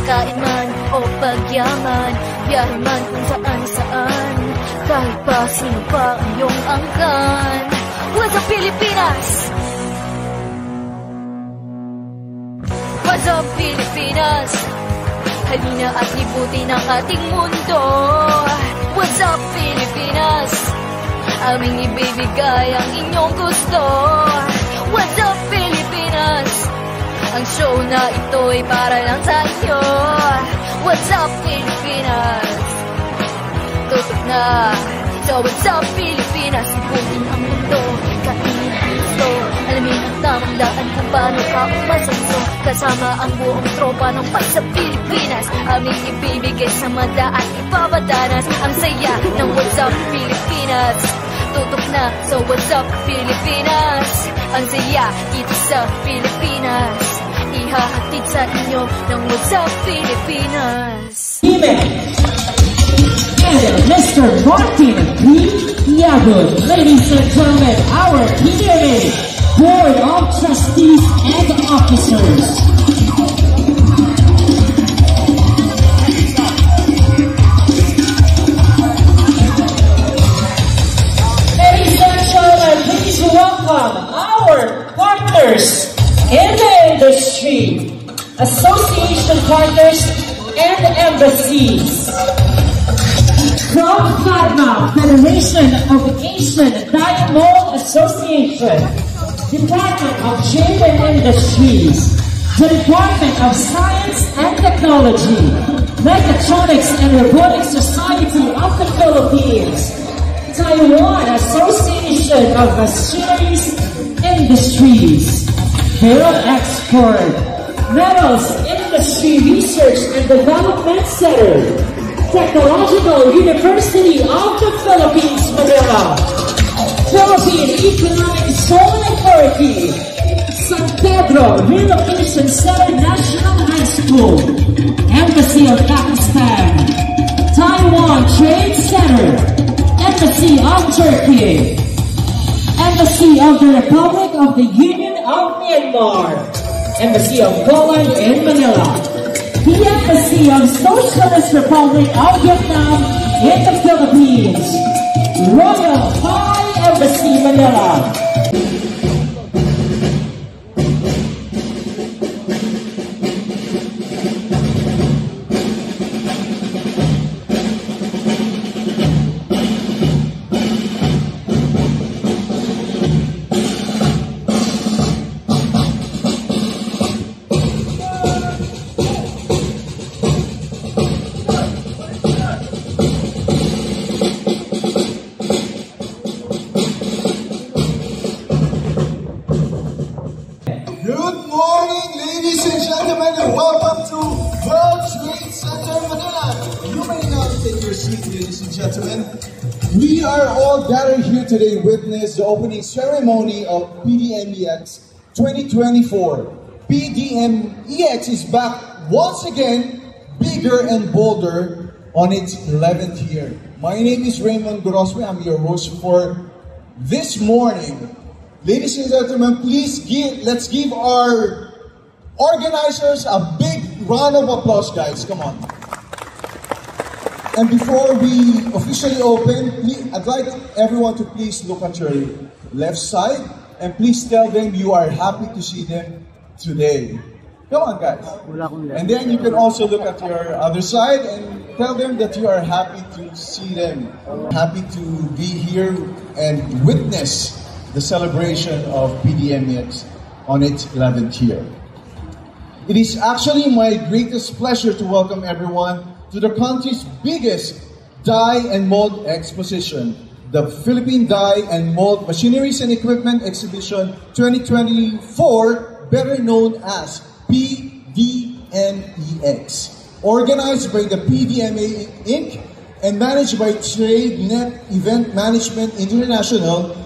pagkain man o pagyaman, biyahe man kung saan-saan, kahit pa sino pa ang iyong angkan. What's up, Pilipinas? What's up, Pilipinas? Halina at libutin ang ating mundo. What's up, Pilipinas? Aming ibibigay ang inyong gusto. What's up, Pilipinas? Ang show na ito'y para lang sa inyo. What's up, Pilipinas? Tutok na. So what's up, Pilipinas? Libutin ang mundo, kainin ang gusto. Alamin ang tamang daan kung paano ka umasenso. Kasama ang buong tropa ng Pagsa Pilipinas. Aming ibibigay sa mata at ipapadanas ang saya ng What's Up, Pilipinas. Tutok na, so what's up, Pilipinas? Ang saya dito sa Pilipinas. Ihahatid sa inyo ng What's Up, Pilipinas. Email and Mr. Martin P. Yabun. Ladies and gentlemen, our PDMA Board of Trustees and Officers. Welcome our partners in the industry, association partners, and embassies. From FADMA, Federation of Asian Diamond Association, Department of Trade and Industries, the Department of Science and Technology, Mechatronics and Robotics Society of the Philippines, Taiwan Association of Machineries Industries, Metal Export, Metals Industry Research and Development Center, Technological University of the Philippines, Manila, Philippine Economic Zone Authority, San Pedro Relocation Center National High School, Embassy of Pakistan, Taiwan Trade Center, Embassy of Turkey, Embassy of the Republic of the Union of Myanmar, Embassy of Poland in Manila, the Embassy of Socialist Republic of Vietnam in the Philippines, Royal Thai Embassy, Manila. Good morning, ladies and gentlemen, and welcome to World Trade Center Manila. You may now take your seat, ladies and gentlemen. We are all gathered here today to witness the opening ceremony of PDMEX 2024. PDMEX is back once again, bigger and bolder on its 11th year. My name is Raymond Gorospe. I'm your host for this morning. Ladies and gentlemen, let's give our organizers a big round of applause, guys. Come on. And before we officially open, I'd like everyone to please look at your left side and please tell them you are happy to see them today. Come on, guys. And then you can also look at your other side and tell them that you are happy to see them. Happy to be here and witness the celebration of PDMEX on its 11th year. It is actually my greatest pleasure to welcome everyone to the country's biggest die and mold exposition, the Philippine Die and Mold Machineries and Equipment Exhibition 2024, better known as PDMEX. Organized by the PDMA Inc. and managed by TradeNet Event Management International,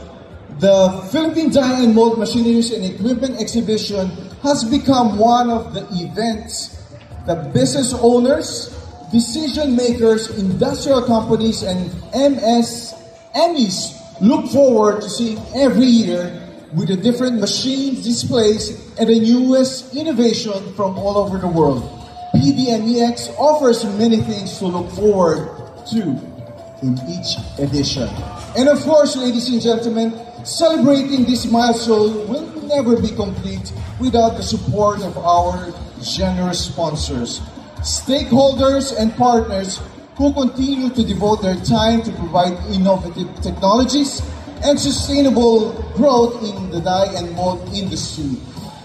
the Philippine Die and Mold Machineries and Equipment Exhibition has become one of the events that business owners, decision makers, industrial companies, and MSMEs look forward to seeing every year with the different machines, displays, and the newest innovation from all over the world. PDMEX offers many things to look forward to in each edition. And of course, ladies and gentlemen, celebrating this milestone will never be complete without the support of our generous sponsors, stakeholders, and partners who continue to devote their time to provide innovative technologies and sustainable growth in the dye and mold industry.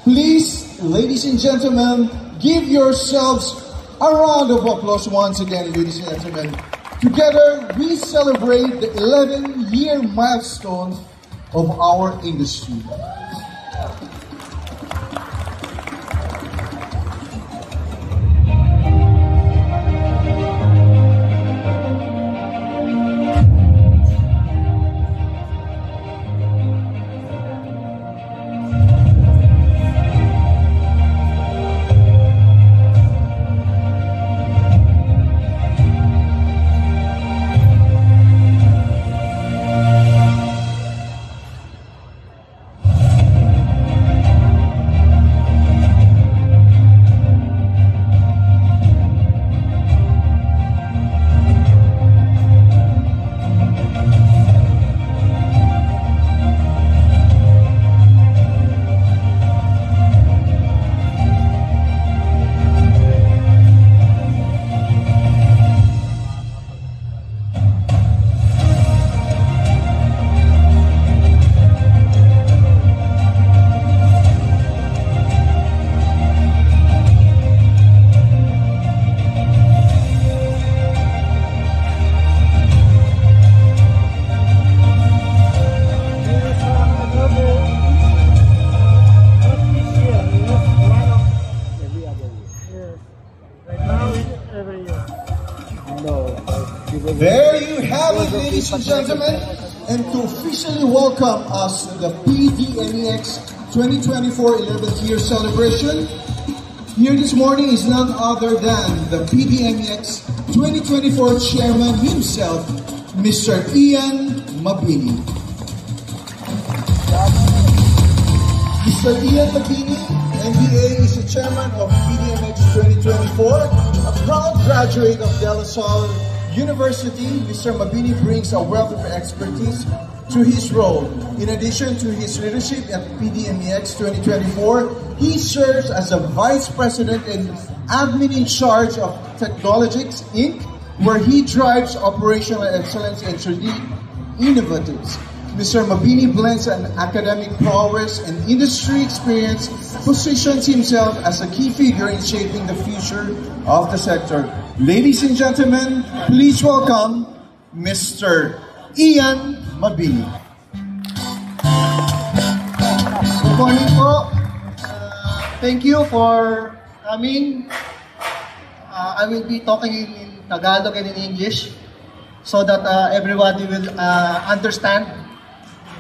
Please, ladies and gentlemen, give yourselves a round of applause once again, ladies and gentlemen. Together, we celebrate the 11-year milestone of our industry. There you have it, ladies and gentlemen. And to officially welcome us to the PDMEX 2024 11th year celebration, here this morning is none other than the PDMEX 2024 chairman himself, Mr. Ian Mabini. Mr. Ian Mabini, MBA, is the chairman of PDMEX 2024, a proud graduate of De La Salle University. Mr. Mabini brings a wealth of expertise to his role. In addition to his leadership at PDMEX 2024, he serves as a Vice President and Admin in charge of Technologics Inc., where he drives operational excellence and strategic innovatives. Mr. Mabini blends an academic prowess and industry experience, positions himself as a key figure in shaping the future of the sector. Ladies and gentlemen, please welcome Mr. Ian Mabini. Good morning po. Thank you for coming. I will be talking in Tagalog and in English so that everybody will understand.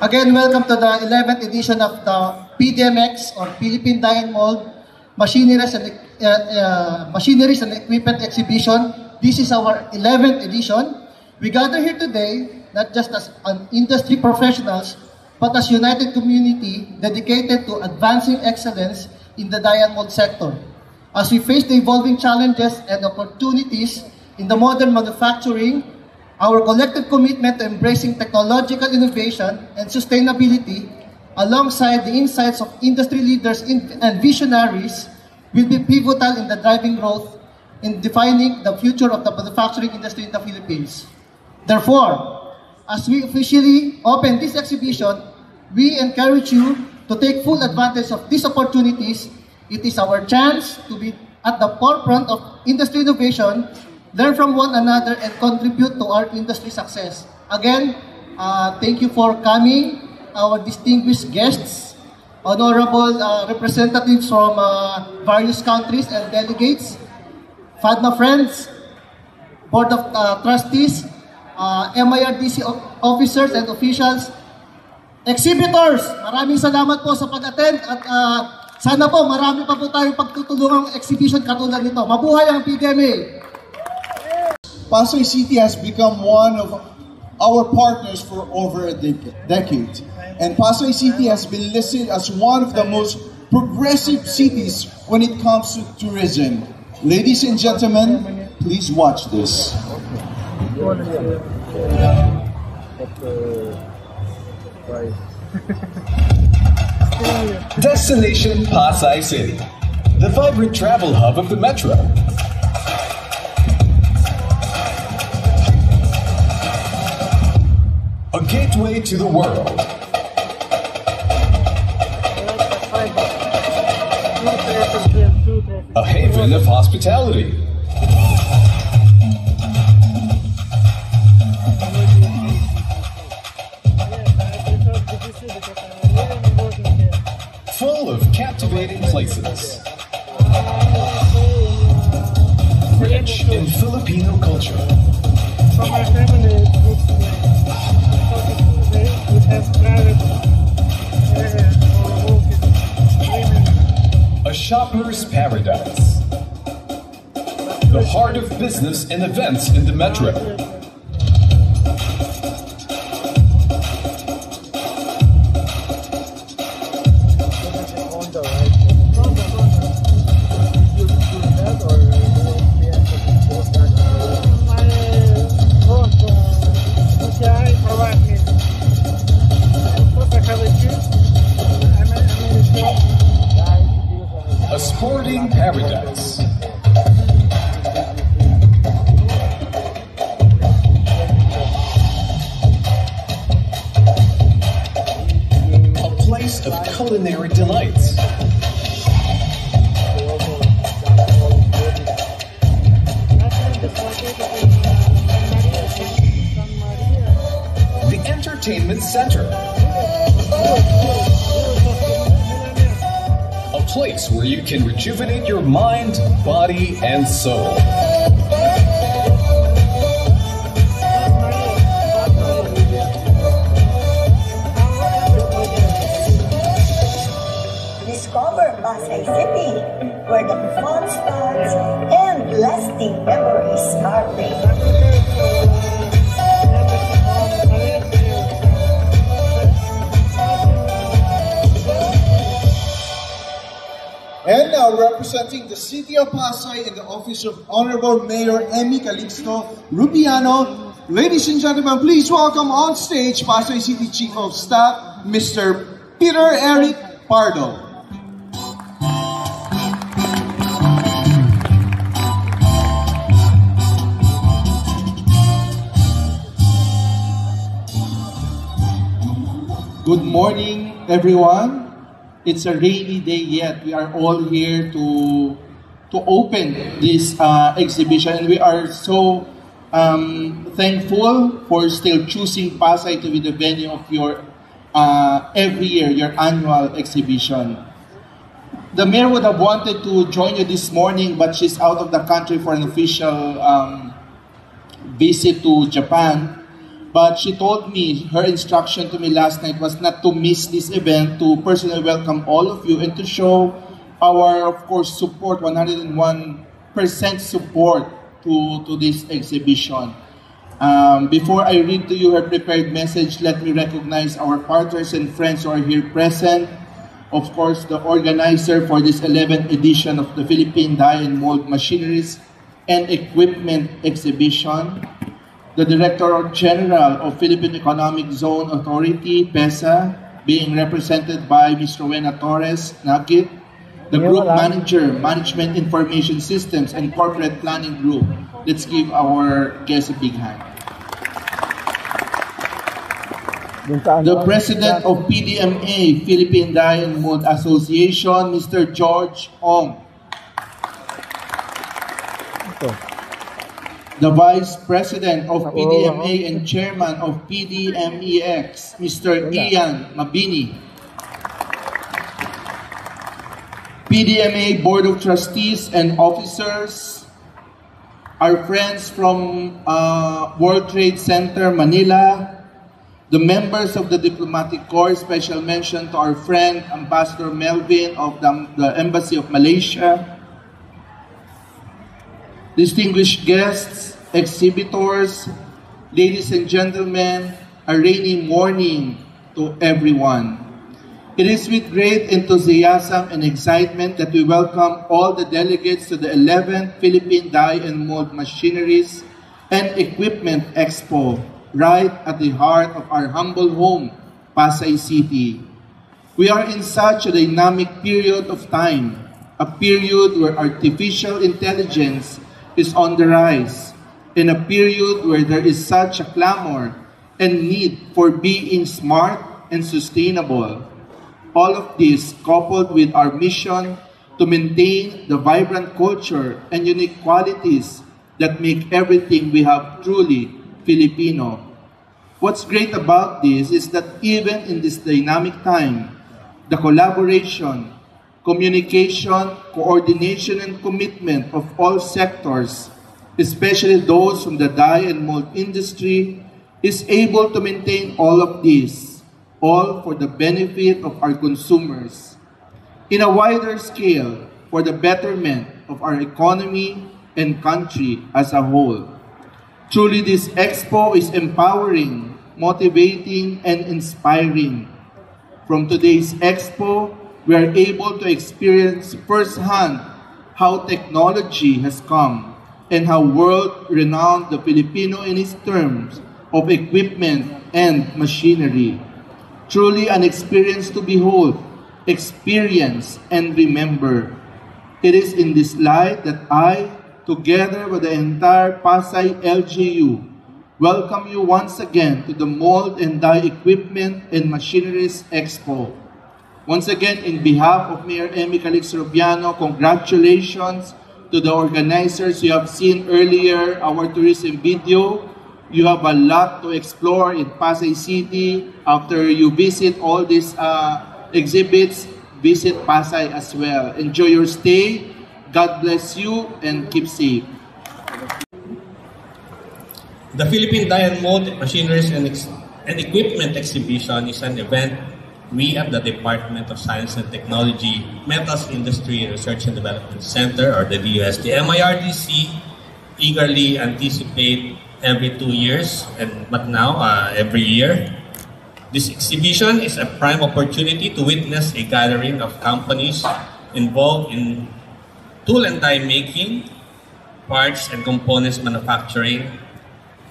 Again, welcome to the 11th edition of the PDMEX, or Philippine Dye and Mold Machineries and Equipment Exhibition. This is our 11th edition. We gather here today not just as industry professionals, but as united community dedicated to advancing excellence in the dye and mold sector. As we face the evolving challenges and opportunities in the modern manufacturing, our collective commitment to embracing technological innovation and sustainability, alongside the insights of industry leaders and visionaries, will be pivotal in the driving growth in defining the future of the manufacturing industry in the Philippines. Therefore, as we officially open this exhibition, we encourage you to take full advantage of these opportunities. It is our chance to be at the forefront of industry innovation, learn from one another, and contribute to our industry success. Again, thank you for coming, our distinguished guests, honorable representatives from various countries and delegates, FADMA friends, Board of Trustees, MIRDC officers and officials, exhibitors, maraming salamat po sa pag-attend at sana po marami pa po tayong pagtutulungang exhibition katulad nito. Mabuhay ang PDMA! Pasay City has become one of our partners for over a decade. And Pasay City has been listed as one of the most progressive cities when it comes to tourism. Ladies and gentlemen, please watch this. Destination Pasay City, the vibrant travel hub of the metro. A gateway to the world. A haven of hospitality. Full of captivating places. Rich in Filipino culture. A shopper's paradise. The heart of business and events in the metro. A sporting paradise. A place of culinary delights. The entertainment center. A place where you can rejuvenate your mind, body, and soul. Discover Pasay City, where the fun starts and lasting memories are made. And now, representing the City of Pasay in the office of Honorable Mayor Emmy Calixto Rubiano, ladies and gentlemen, please welcome on stage Pasay City Chief of Staff, Mr. Peter Eric Pardo. Good morning, everyone. It's a rainy day yet. We are all here to open this exhibition, and we are so thankful for still choosing Pasay to be the venue of your every year, your annual exhibition. The mayor would have wanted to join you this morning, but she's out of the country for an official visit to Japan. But she told me, her instruction to me last night was not to miss this event, to personally welcome all of you and to show our, of course, support, 101% support to this exhibition. Before I read to you her prepared message, let me recognize our partners and friends who are here present. Of course, the organizer for this 11th edition of the Philippine Die and Mold Machineries and Equipment Exhibition. The Director General of Philippine Economic Zone Authority, PEZA, being represented by Ms. Rowena Torres Nagit. The Group Manager, Management Information Systems and Corporate Planning Group. Let's give our guests a big hand. The President of PDMA, Philippine Die and Mold Association, Mr. George Ong. The Vice President of PDMA and Chairman of PDMEX, Mr. Ian Mabini. PDMA Board of Trustees and Officers, our friends from World Trade Center, Manila, the members of the Diplomatic Corps, special mention to our friend Ambassador Melvin of the Embassy of Malaysia, distinguished guests, exhibitors, ladies and gentlemen, a rainy morning to everyone. It is with great enthusiasm and excitement that we welcome all the delegates to the 11th Philippine Die and Mold Machineries and Equipment Expo, right at the heart of our humble home, Pasay City. We are in such a dynamic period of time, a period where artificial intelligence is on the rise, in a period where there is such a clamor and need for being smart and sustainable. All of this coupled with our mission to maintain the vibrant culture and unique qualities that make everything we have truly Filipino. What's great about this is that even in this dynamic time, the collaboration, communication, coordination, and commitment of all sectors, especially those from the die and mold industry, is able to maintain all of this, all for the benefit of our consumers. In a wider scale, for the betterment of our economy and country as a whole. Truly, this expo is empowering, motivating, and inspiring. From today's expo, we are able to experience firsthand how technology has come and how world-renowned the Filipino in its terms of equipment and machinery. Truly an experience to behold, experience, and remember. It is in this light that I, together with the entire Pasay LGU, welcome you once again to the Mold and Die Equipment and Machineries Expo. Once again, in behalf of Mayor Emmy Calix-Rubiano, congratulations to the organizers. You have seen earlier our tourism video. You have a lot to explore in Pasay City. After you visit all these exhibits, visit Pasay as well. Enjoy your stay. God bless you and keep safe. The Philippine Die and Mold Machineries and Equipment Exhibition is an event we at the Department of Science and Technology, Metals Industry Research and Development Center, or the DUST MIRDC, eagerly anticipate every 2 years, but now every year. This exhibition is a prime opportunity to witness a gathering of companies involved in tool and die making, parts and components manufacturing,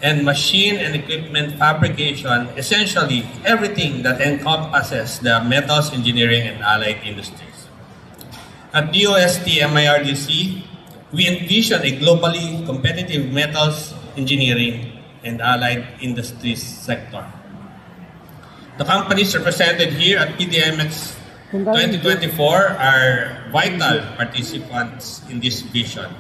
and machine and equipment fabrication, essentially everything that encompasses the metals, engineering, and allied industries. At DOST MIRDC, we envision a globally competitive metals, engineering, and allied industries sector. The companies represented here at PDMX 2024 are vital participants in this vision.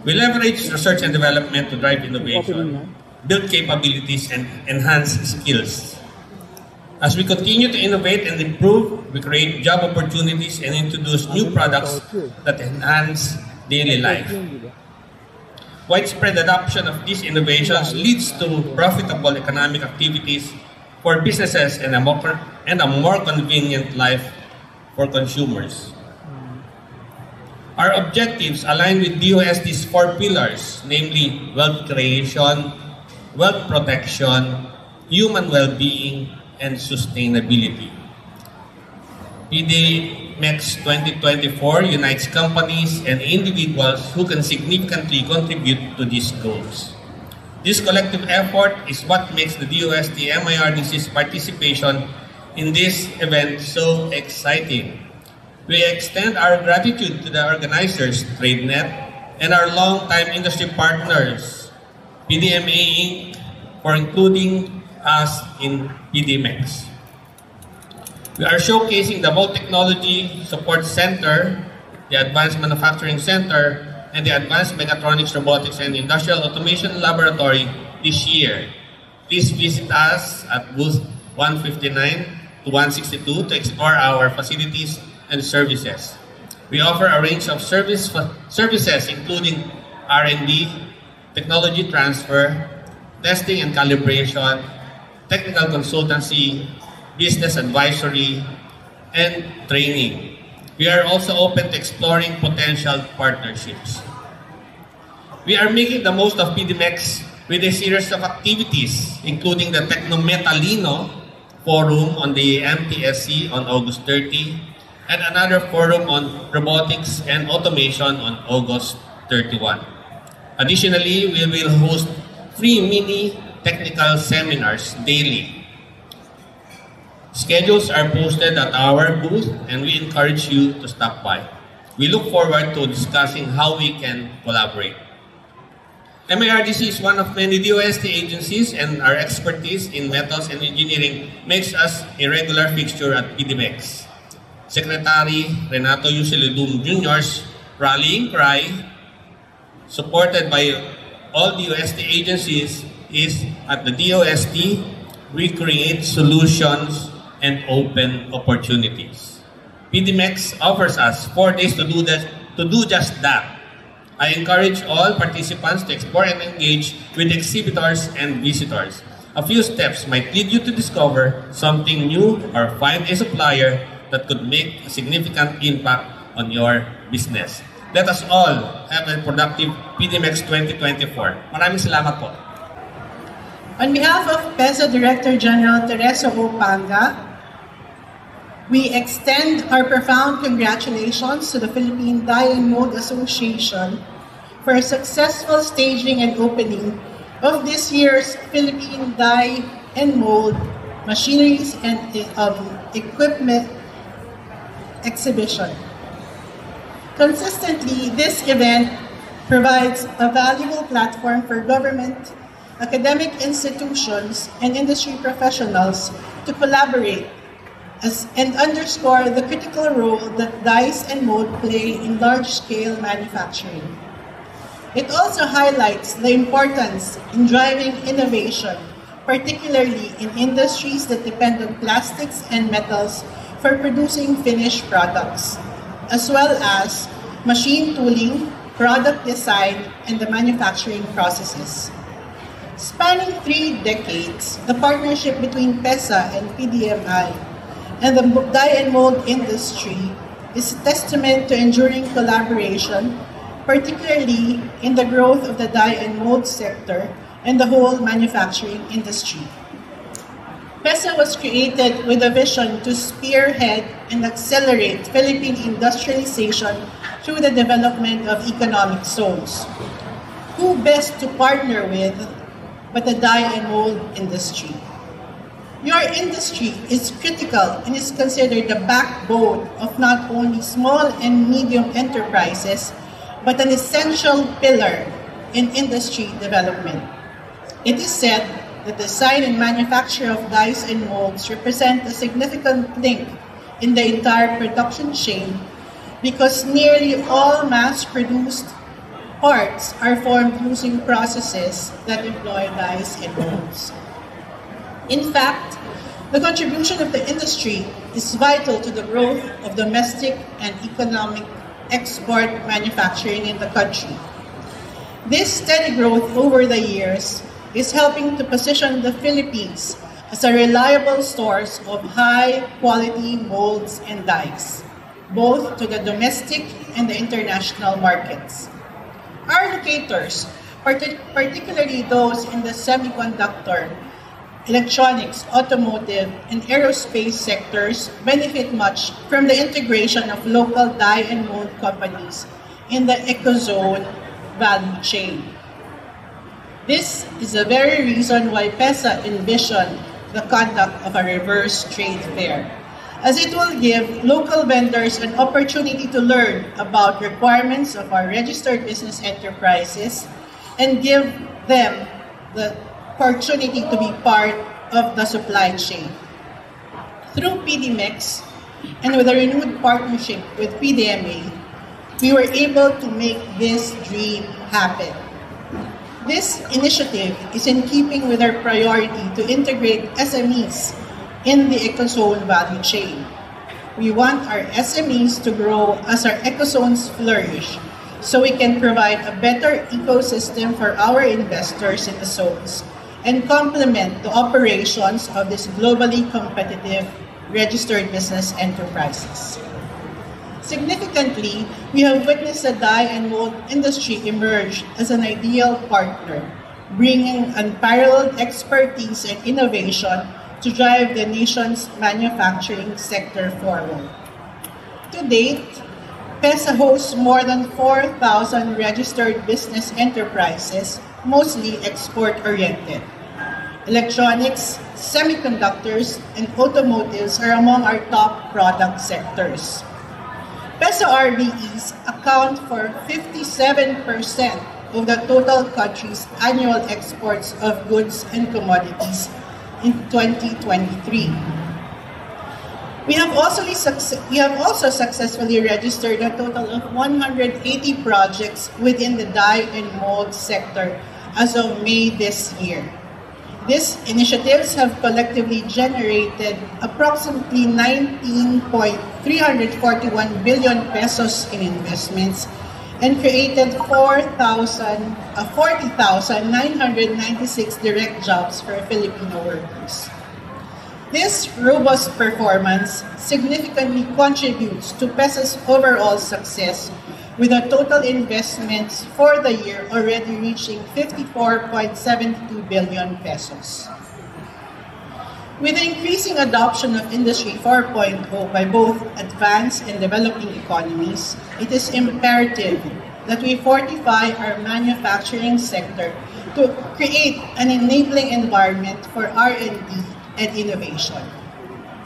We leverage research and development to drive innovation, build capabilities, and enhance skills. As we continue to innovate and improve, we create job opportunities and introduce new products that enhance daily life. Widespread adoption of these innovations leads to profitable economic activities for businesses and a more convenient life for consumers. Our objectives align with DOST's 4 pillars, namely wealth creation, wealth protection, human well-being, and sustainability. PDMX 2024 unites companies and individuals who can significantly contribute to these goals. This collective effort is what makes the DOST MIRDC's participation in this event so exciting. We extend our gratitude to the organizers, TradeNet, and our longtime industry partners, PDMA Inc., for including us in PDMX. We are showcasing the Volt Technology Support Center, the Advanced Manufacturing Center, and the Advanced Mechatronics, Robotics, and Industrial Automation Laboratory this year. Please visit us at booth 159 to 162 to explore our facilities and services. We offer a range of services including R&D, technology transfer, testing and calibration, technical consultancy, business advisory, and training. We are also open to exploring potential partnerships. We are making the most of PDMX with a series of activities, including the Technometalino, forum on the MTSC on August 30, and another forum on robotics and automation on August 31. Additionally, we will host 3 mini technical seminars daily. Schedules are posted at our booth and we encourage you to stop by. We look forward to discussing how we can collaborate. MIRGC is one of many DOST agencies, and our expertise in metals and engineering makes us a regular fixture at PDMEX. Secretary Renato Yusilidum Jr.'s rallying cry, supported by all DOST agencies, is at the DOST, we create solutions and open opportunities. PDMEX offers us 4 days to do just that. I encourage all participants to explore and engage with exhibitors and visitors. A few steps might lead you to discover something new or find a supplier that could make a significant impact on your business. Let us all have a productive PDMEX 2024. Maraming salamat po. On behalf of PEZA Director General Teresa O. Panga, we extend our profound congratulations to the Philippine Die and Mold Association for a successful staging and opening of this year's Philippine Die and Mold Machineries and Equipment Exhibition. Consistently, this event provides a valuable platform for government, academic institutions, and industry professionals to collaborate and underscore the critical role that dies and mold play in large-scale manufacturing. It also highlights the importance in driving innovation, particularly in industries that depend on plastics and metals for producing finished products, as well as machine tooling, product design, and the manufacturing processes. Spanning 3 decades, the partnership between PEZA and PDMI and the die and mold industry is a testament to enduring collaboration, particularly in the growth of the die and mold sector and the whole manufacturing industry. PEZA was created with a vision to spearhead and accelerate Philippine industrialization through the development of economic zones. Who best to partner with but the die and mold industry? Your industry is critical and is considered the backbone of not only small and medium enterprises, but an essential pillar in industry development. It is said that the design and manufacture of dies and molds represent a significant link in the entire production chain because nearly all mass-produced parts are formed using processes that employ dies and molds. In fact, the contribution of the industry is vital to the growth of domestic and economic export manufacturing in the country. This steady growth over the years is helping to position the Philippines as a reliable source of high-quality molds and dies, both to the domestic and the international markets. Our locators, particularly those in the semiconductor, electronics, automotive, and aerospace sectors, benefit much from the integration of local die and mold companies in the ecozone value chain. This is the very reason why PEZA envisioned the conduct of a reverse trade fair, as it will give local vendors an opportunity to learn about requirements of our registered business enterprises and give them the opportunity to be part of the supply chain. Through PDMEX and with a renewed partnership with PDMA, we were able to make this dream happen. This initiative is in keeping with our priority to integrate SMEs in the ecozone value chain. We want our SMEs to grow as our ecozones flourish, so we can provide a better ecosystem for our investors in the zones and complement the operations of these globally competitive registered business enterprises. Significantly, we have witnessed the die and mold industry emerge as an ideal partner, bringing unparalleled expertise and innovation to drive the nation's manufacturing sector forward. To date, PESA hosts more than 4,000 registered business enterprises, mostly export-oriented. Electronics, semiconductors, and automotives are among our top product sectors. PESA RBEs account for 57% of the total country's annual exports of goods and commodities in 2023. We have also successfully registered a total of 180 projects within the dye and mold sector as of May this year. These initiatives have collectively generated approximately 19.341 billion pesos in investments and created 40,996 direct jobs for Filipino workers. This robust performance significantly contributes to PESA's overall success, with the total investments for the year already reaching 54.72 billion pesos. With the increasing adoption of Industry 4.0 by both advanced and developing economies, it is imperative that we fortify our manufacturing sector to create an enabling environment for R&D and innovation.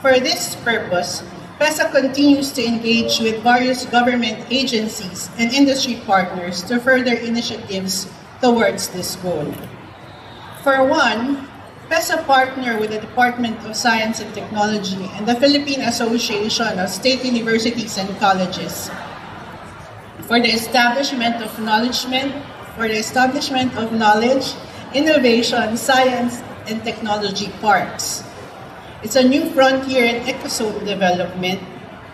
For this purpose, PESA continues to engage with various government agencies and industry partners to further initiatives towards this goal. For one, PESA partnered with the Department of Science and Technology and the Philippine Association of State Universities and Colleges for the establishment of knowledge, innovation, science, and technology parks. It's a new frontier in ecozone development,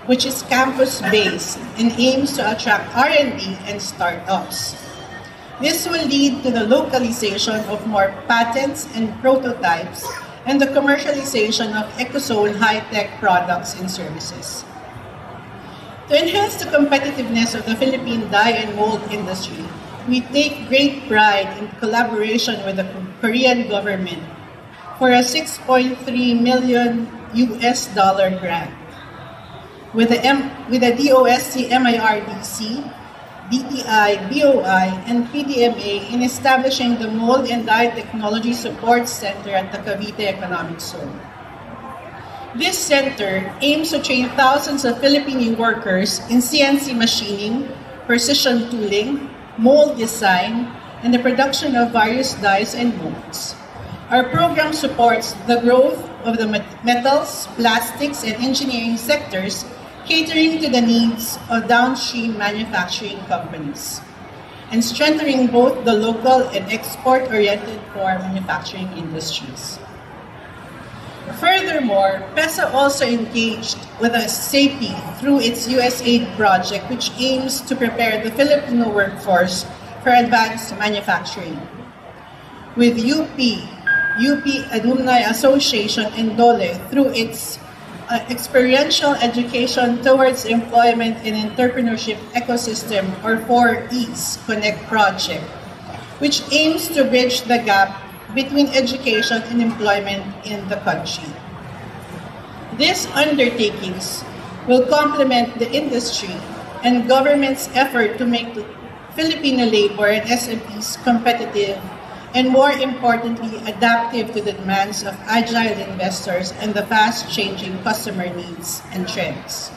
which is campus-based and aims to attract R&D and startups. This will lead to the localization of more patents and prototypes and the commercialization of ecozone high-tech products and services. To enhance the competitiveness of the Philippine dye and mold industry, we take great pride in collaboration with the Korean government for a $6.3 million grant with the DOST MIRDC, DTI, BOI, and PDMA in establishing the Mold and Dye Technology Support Center at the Cavite Economic Zone. This center aims to train thousands of Filipino workers in CNC machining, precision tooling, mold design, and the production of various dyes and molds. Our program supports the growth of the metals, plastics, and engineering sectors, catering to the needs of downstream manufacturing companies, and strengthening both the local and export-oriented core manufacturing industries. Furthermore, PESA also engaged with SAPI through its USAID project, which aims to prepare the Filipino workforce for advanced manufacturing. With UP Alumni Association and DOLE through its Experiential Education Towards Employment and Entrepreneurship Ecosystem, or 4E's Connect project, which aims to bridge the gap between education and employment in the country. These undertakings will complement the industry and government's effort to make Filipino labor and SMEs competitive and, more importantly, adaptive to the demands of agile investors and the fast-changing customer needs and trends.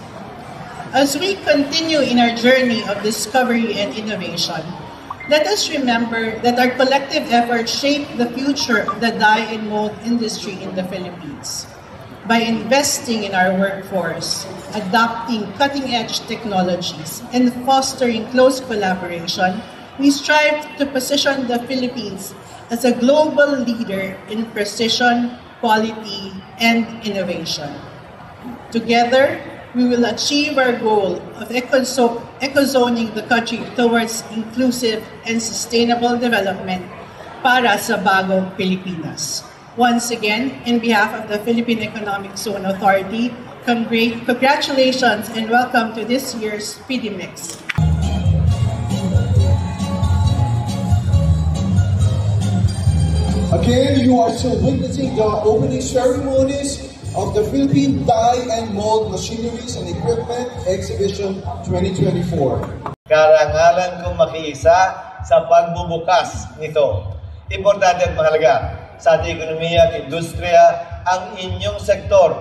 As we continue in our journey of discovery and innovation, let us remember that our collective efforts shape the future of the dye and mold industry in the Philippines. By investing in our workforce, adopting cutting-edge technologies, and fostering close collaboration, we strive to position the Philippines as a global leader in precision, quality, and innovation. Together, we will achieve our goal of ecozoning the country towards inclusive and sustainable development para sa bagong Pilipinas. Once again, in behalf of the Philippine Economic Zone Authority, congratulations and welcome to this year's PDMEX. At Again, you are still witnessing the opening ceremonies of the Philippine Die and Mold Machineries and Equipment Exhibition 2024. Karangalan kong makiisa sa pagbubukas nito. Importante at mahalaga sa ating ekonomiya at industriya ang inyong sektor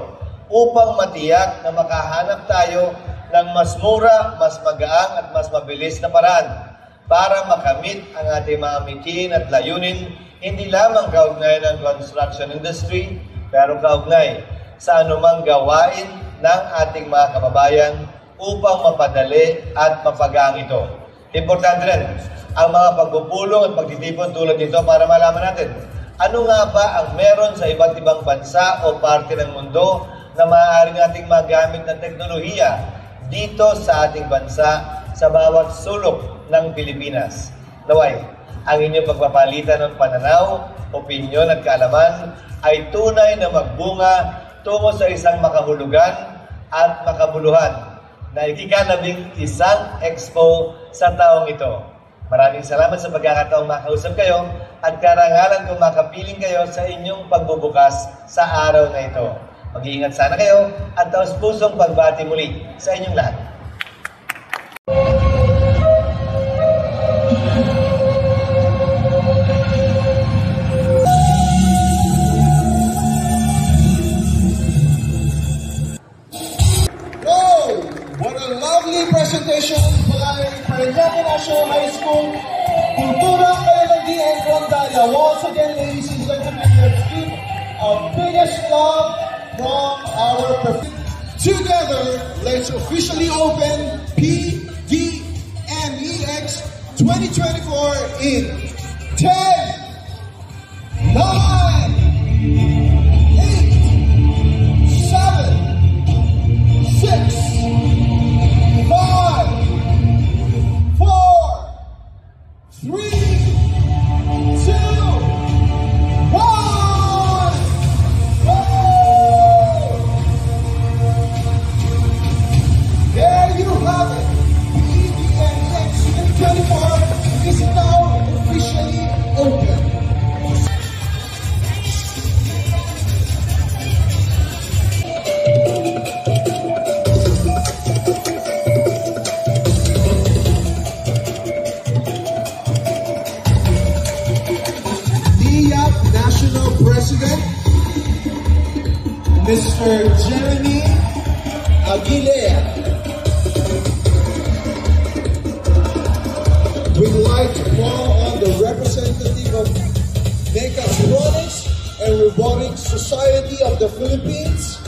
upang matiyak na makahanap tayo ng mas mura, mas magaang at mas mabilis na paraan para makamit ang ating mga mitin at layunin, hindi lamang kaugnay ng construction industry, pero kaugnay sa anumang gawain ng ating mga kababayan upang mapadali at mapagaan ito. Importante rin ang mga pagpupulong at pagtitipon tulad nito para malaman natin ano nga ba ang meron sa iba't ibang bansa o parte ng mundo na maaari nating magamit ng teknolohiya dito sa ating bansa sa bawat sulok ng Pilipinas. Naway, ang inyong pagpapalitan ng pananaw, opinyon at kaalaman ay tunay na magbunga tungo sa isang makahulugan at makabuluhan na ikikanabing isang expo sa taong ito. Maraming salamat sa pagkakataong makausap kayo at karangalan kung makapiling kayo sa inyong pagbubukas sa araw na ito. Mag-iingat sana kayo at taos-pusong pagbati muli sa inyong lahat. Presentation by Paranaque National High School. Kultura kayo ng DN Rondalla. Once again, ladies and gentlemen, let's give our biggest love from our together, let's officially open PDMEX 2024 in 10, 9, 8, 7, 6, 5, 4, 3, 2, 1. There you have it. PDMEX 2024 is now officially open. National President, Mr. Jeremy Aguilera. We'd like to call on the representative of Mechatronics and Robotics Society of the Philippines,